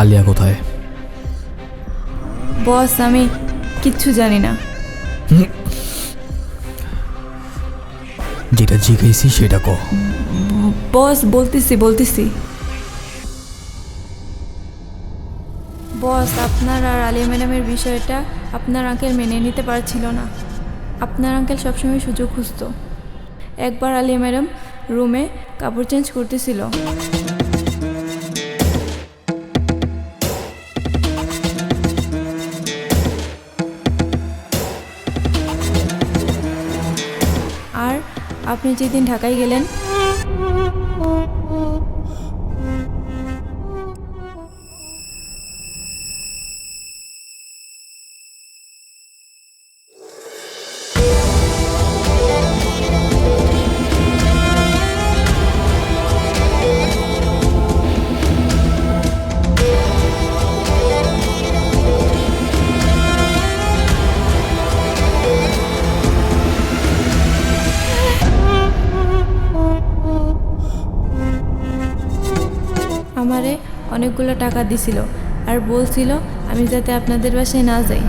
আলিয়া কোথায়? বস আমি কিচ্ছু জানি না। যেটা জিজ্ঞেসি সেটা কো। বস বলতেছি বস, আপনার আর আলিয়া ম্যাডামের বিষয়টা আপনার আঙ্কেল মেনে নিতে পারছিল না। আপনার আঙ্কেল সবসময় সুযোগ খুঁজত। একবার আলিয়া ম্যাডাম রুমে কাপড় চেঞ্জ করতেছিল, আর আপনি যেদিন ঢাকায় গেলেন আমারে অনেকগুলো টাকা দিছিল আর বলছিল আমি যাতে আপনাদের বাসায় না যাই।